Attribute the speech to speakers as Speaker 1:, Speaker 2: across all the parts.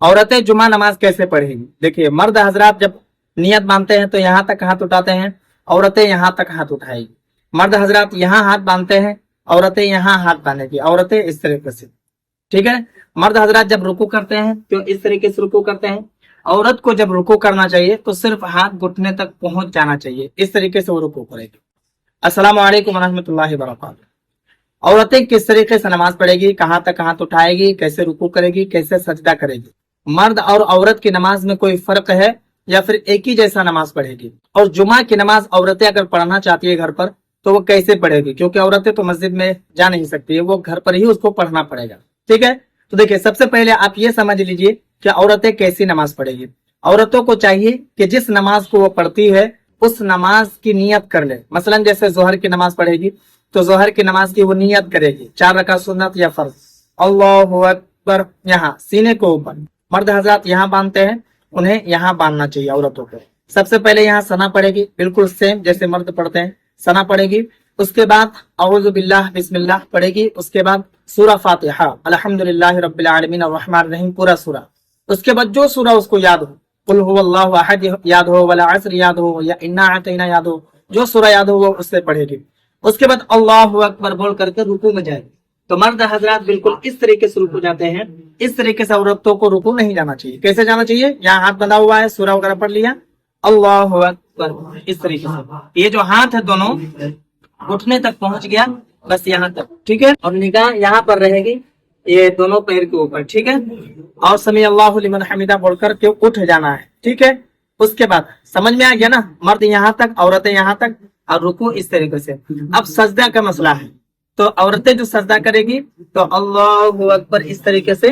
Speaker 1: औरतें जुमा नमाज कैसे पढ़ेगी? देखिए, मर्द हजरात जब नियत बांधते हैं तो यहाँ तक हाथ उठाते हैं, औरतें यहाँ तक हाथ उठाएगी। मर्द हजरात यहाँ हाथ बांधते हैं, औरतें यहाँ हाथ बांधेगी, औरतें इस तरीके से, ठीक है। मर्द हजरात जब रुकू करते हैं तो इस तरीके से रुकू करते हैं। औरत को जब रुकू करना चाहिए तो सिर्फ हाथ घुटने तक पहुंच जाना चाहिए, इस तरीके से वो रुकू करेगी। अस्सलाम वालेकुम रहमतुल्लाहि व बरकातहू। औरतें किस तरीके से नमाज पढ़ेगी, कहाँ तक हाथ उठाएगी, कैसे रुकू करेगी, कैसे सजदा करेगी? मर्द और औरत की नमाज में कोई फर्क है या फिर एक ही जैसा नमाज पढ़ेगी? और जुमा की नमाज औरतें अगर पढ़ना चाहती है घर पर तो वो कैसे पढ़ेगी? क्योंकि औरतें तो मस्जिद में जा नहीं सकती है, वो घर पर ही उसको पढ़ना पड़ेगा, ठीक है। तो देखिए, सबसे पहले आप ये समझ लीजिए कि औरतें कैसी नमाज पढ़ेगी। औरतों को चाहिए कि जिस नमाज को वो पढ़ती है उस नमाज की नियत कर ले। मसलन जैसे जोहर की नमाज पढ़ेगी तो जोहर की नमाज की वो नियत करेगी, 4 रकात सुन्नत या फर्ज, अल्लाहु अकबर, यहाँ सीने को ऊपर। मर्द हजरात यहाँ बांधते हैं, उन्हें यहाँ बांधना चाहिए औरतों को। सबसे पहले यहाँ सना पड़ेगी, बिल्कुल सेम जैसे मर्द पढ़ते हैं, सना पड़ेगी। उसके बाद औज़ु बिल्लाह बिस्मिल्लाह पढ़ेगी। उसके बाद सूरा फातिहा, अल्हम्दुलिल्लाहि रब्बिल आलमीन अर्रहमानिर रहीम, पूरा सूरा। उसके बाद जो सूरा उसको याद हो, कुल हुवल्लाहु अहद याद हो, वल अस्र याद हो, या इन्ना अतैना याद हो, जो सूरा याद हो वो उससे पढ़ेगी। उसके बाद अल्लाहु अकबर बोल करके रुकू में जाएगी। तो मर्द हजरात बिल्कुल इस तरीके से रुकू जाते हैं। इस तरीके से औरतों को रुकू नहीं जाना चाहिए। कैसे जाना चाहिए? यहाँ हाथ बंधा हुआ है, सूरा वगैरह पढ़ लिया, अल्लाहु अकबर, इस तरीके से। ये जो हाथ है दोनों घुटने तक पहुंच गया, बस यहाँ तक, ठीक है। और निगाह यहाँ पर रहेगी, ये दोनों पैर के ऊपर, ठीक है। और समी अल्लाहु लिमन हमीदा बोलकर के उठ जाना है, ठीक है। उसके बाद समझ में आ गया ना, मर्द यहाँ तक, औरतें यहाँ तक, और रुकू इस तरीके से। अब सजदा का मसला है, तो औरतें जो सजदा करेगी तो अल्लाहु अकबर इस तरीके से,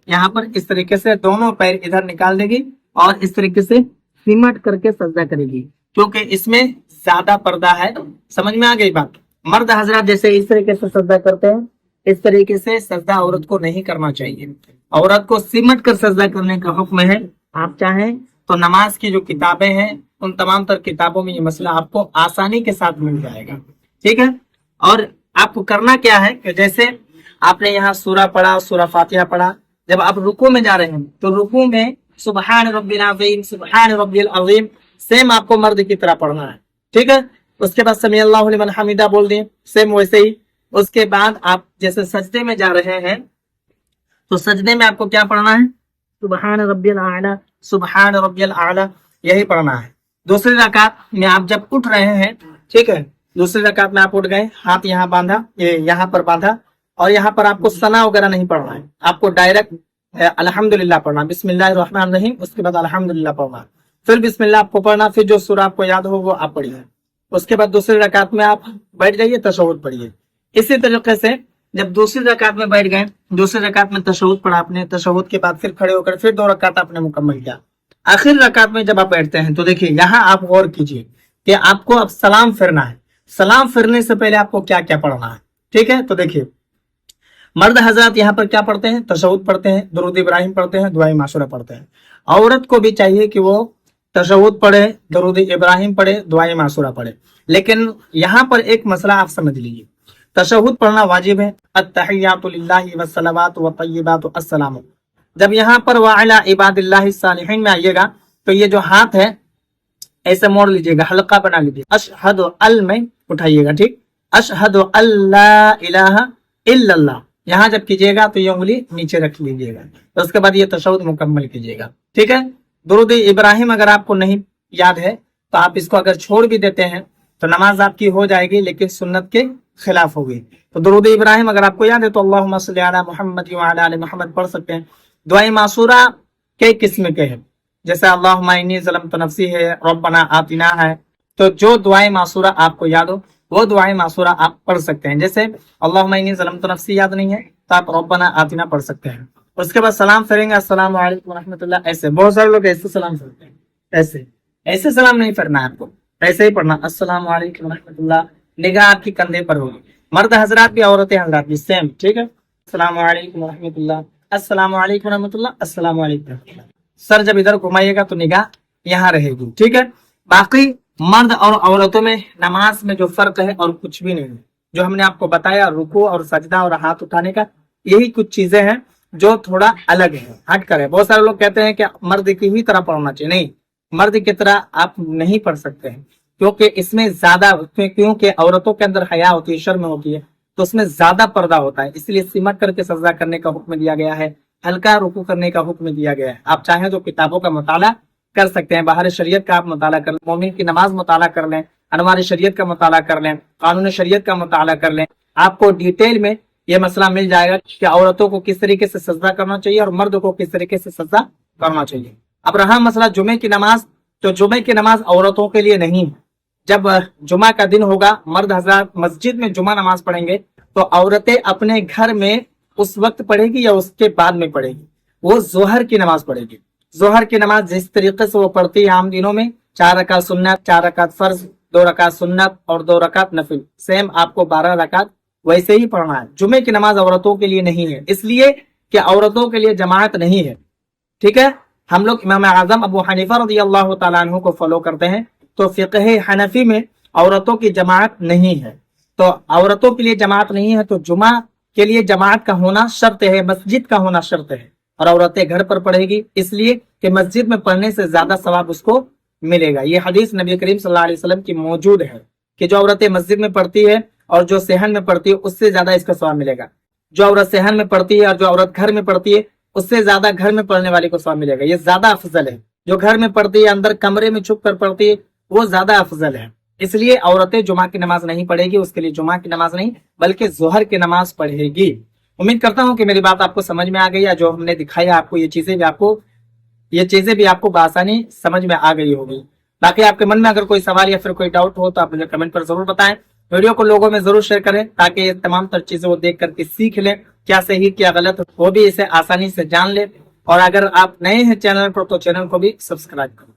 Speaker 1: यहाँ पर इस तरीके से दोनों पैर इधर निकाल देगी और इस तरीके से सिमट करके सजदा करेगी, क्योंकि इसमें ज्यादा पर्दा है। समझ में आ गई बात? मर्द हजरात जैसे इस तरीके से सजदा करते हैं, इस तरीके से सजदा औरत को नहीं करना चाहिए। औरत को सिमट कर सजदा करने का हुक्म है। आप चाहें तो नमाज की जो किताबें हैं उन तमाम तर किताबों में ये मसला आपको आसानी के साथ मिल जाएगा, ठीक है। और आपको करना क्या है कि जैसे आपने यहाँ सूरा पढ़ा, सूरा फातिहा पढ़ा, जब आप रुकू में जा रहे हैं तो रुकू में सुबहान रब्बिल अज़ीम, सुबहान रब्बिल अज़ीम सेम आपको मर्द की तरह पढ़ना है, ठीक है। उसके बाद समी अल्लाहु लिमन हमीदा बोल दिए, सेम वैसे ही। उसके बाद आप जैसे सजदे में जा रहे हैं तो सजदे में आपको क्या पढ़ना है? सुबहान रब्बिल आला, सुबहान रब्बिल आला, यही पढ़ना है। दूसरी रकात में आप जब उठ रहे हैं, ठीक है, दूसरी रकात में आप उठ गए, हाथ यहाँ बांधा, ये यहाँ पर बांधा, और यहाँ पर आपको सना वगैरह नहीं पढ़ना है, आपको डायरेक्ट अल्हम्दुलिल्लाह पढ़ना, बिस्मिल्लाहिर रहमानिर रहीम, उसके बाद अल्हम्दुलिल्लाह पढ़ना, फिर बिस्मिल्लाह आपको पढ़ना, फिर जो सूरा आपको याद हो वो आप पढ़िए। उसके बाद दूसरी रकात में आप बैठ जाइए, तशहुद पढ़िए। इसी तरीके से जब दूसरी रकात में बैठ गए, दूसरी रकात में तशहुद पढ़ा आपने, तशहुद के बाद फिर खड़े होकर फिर 2 रकात आपने मुकम्मल किया। आखिर रकात में जब आप बैठते हैं तो देखिए यहाँ आप गौर कीजिए कि आपको अब सलाम फिरना है। सलाम फिरने से पहले आपको क्या क्या पढ़ना है, ठीक है। तो देखिए, मर्द हजरात यहाँ पर क्या पढ़ते हैं? तशहुद पढ़ते हैं, दुरूद इब्राहिम पढ़ते हैं, दुआए माशूरा पढ़ते हैं। औरत को भी चाहिए कि वो तशहुद पढ़े, दुरूद इब्राहिम पढ़े, दुआए माशूरा पढ़े। लेकिन यहाँ पर एक मसला आप समझ लीजिए, तशहुद पढ़ना वाजिब है, अत्तहियातु लिल्लाहि वस्सलावातु वत्तय्यिबातु अस्सलामु। जब यहाँ पर वअला इबादिल्लाहि सालिहीन में आइएगा तो ये जो हाथ है ऐसे मोड़ लीजिएगा, हल्का बना लीजिए, अशहदु अल में उठाइएगा, ठीक, अशहदु अल्ला इलाहा इल्लल्लाह। यहाँ जब कीजिएगा तो ये उंगली नीचे रख लीजिएगा, तो उसके बाद ये तशहुद मुकम्मल कीजिएगा, ठीक है। दुरूद इब्राहिम अगर आपको नहीं याद है तो आप इसको अगर छोड़ भी देते हैं तो नमाज आपकी हो जाएगी, लेकिन सुन्नत के खिलाफ होगी। तो दुरूद इब्राहिम अगर आपको याद है तो अल्लाहुम्मा सल्ली अला मुहम्मद व अला आलि मुहम्मद पढ़ सकते हैं। दुआए मासूरा कई किस्म के हैं, जैसे अल्लाहुम्मा इन्नी ज़लमतु नफ्सी है, रब्बना आतिना है। तो जो दुआए मासूरा आपको याद हो वो दुआए मासूरा आप पढ़ सकते हैं। जैसे अल्लाहुम्मा इन्नी ज़लमतु नफ्सी याद नहीं है तो आप रब्बना आतिना पढ़ सकते हैं। उसके बाद सलाम फेरेंगे, अस्सलामु अलैकुम व रहमतुल्लाह, ऐसे। बहुत सारे लोग ऐसे सलाम फेरते हैं, ऐसे ऐसे सलाम नहीं फेरना है आपको, ऐसे ही पढ़ना, अस्सलामु अलैकुम व रहमतुल्लाह। निगाह आपकी कंधे पर होगी। मर्द हजरात भी, औरतें हजरात भी सेम, ठीक है। अस्सलामु अलैकुम व रहमतुल्लाह, अस्सलामु अलैकुम व रहमतुल्लाह, अस्सलामु अलैकुम व रहमतुल्लाह। सर जब इधर घुमाइएगा तो निगाह यहाँ रहेगी, ठीक है। बाकी मर्द और औरतों में नमाज में जो फर्क है और कुछ भी नहीं है, जो हमने आपको बताया रुकू और सजदा और हाथ उठाने का, यही कुछ चीजें हैं। जो थोड़ा अलग है, हट कर है। बहुत सारे लोग कहते हैं कि मर्द की ही तरह पढ़ना चाहिए, नहीं, मर्द की तरह आप नहीं पढ़ सकते हैं, क्योंकि इसमें ज्यादा, क्योंकि औरतों के अंदर हया होती है, शर्म होती है, तो उसमें ज्यादा पर्दा होता है, इसलिए सिमट करके सजदा करने का हुक्म दिया गया है, हल्का रुकू करने का हुक्म दिया गया है। आप चाहें तो किताबों का मुताला कर सकते हैं, बाहर शरीयत का आप मुताला कर लें, मोमिन की नमाज मुताला कर लें, अनवार शरीयत का मुताला कर लें, कानून शरीयत का मुताला कर लें, आपको डिटेल में ये मसला मिल जाएगा कि औरतों को किस तरीके से सजदा करना चाहिए और मर्द को किस तरीके से सजदा करना चाहिए। अब रहा मसला जुमे की नमाज, तो जुमे की नमाज औरतों के लिए नहीं है। जब जुमा का दिन होगा, मर्द हजरात मस्जिद में जुमा नमाज पढ़ेंगे, तो औरतें अपने घर में उस वक्त पढ़ेगी या उसके बाद में पढ़ेगी, वो जोहर की नमाज पढ़ेगी। जोहर की नमाज जिस तरीके से वो पढ़ती है आम दिनों में, 4 रकात सुन्नत, 4 रकात फर्ज, 2 रकात सुन्नत और 2 रकात नफिल, सेम आपको 12 रकात वैसे ही पढ़ना है। जुमे की नमाज औरतों के लिए नहीं है, इसलिए कि औरतों के लिए जमात नहीं है। ठीक है, हम लोग इमाम आजम अबू हनीफा रज़ी अल्लाह तआला अन्हु को फॉलो करते हैं, तो फिक़ह हनफी में औरतों की जमात नहीं है। तो औरतों के लिए जमात नहीं है, तो जुमा के लिए जमात का होना शर्त है, मस्जिद का होना शर्त है, और औरतें घर पर पढ़ेगी, इसलिए कि मस्जिद में पढ़ने से ज्यादा सवाब उसको मिलेगा। ये हदीस नबी करीम सल्लल्लाहु अलैहि वसल्लम की मौजूद है कि जो औरतें मस्जिद में पढ़ती है और जो सेहन में पढ़ती है, उससे ज्यादा इसका सवाब मिलेगा। जो औरत सेहन में पढ़ती है और जो औरत घर में पढ़ती है, उससे ज्यादा घर में पढ़ने वाले को सवाब मिलेगा, ये ज्यादा अफजल है। जो घर में पढ़ती है, अंदर कमरे में छुप कर पढ़ती है, वो ज्यादा अफजल है। इसलिए औरतें जुमा की नमाज नहीं पढ़ेगी, उसके लिए जुमा की नमाज नहीं बल्कि जोहर की नमाज पढ़ेगी। उम्मीद करता हूं कि मेरी बात आपको समझ में आ गई है, जो हमने दिखाया आपको ये चीजें भी आपको बआसानी समझ में आ गई होगी। बाकी आपके मन में अगर कोई सवाल या फिर कोई डाउट हो तो आप मुझे कमेंट पर जरूर बताएं। वीडियो को लोगों में जरूर शेयर करें, ताकि ये तमाम तर चीजें वो देख करके सीख लें, क्या सही क्या गलत, वो भी इसे आसानी से जान ले। और अगर आप नए हैं चैनल पर, तो चैनल को भी सब्सक्राइब करें।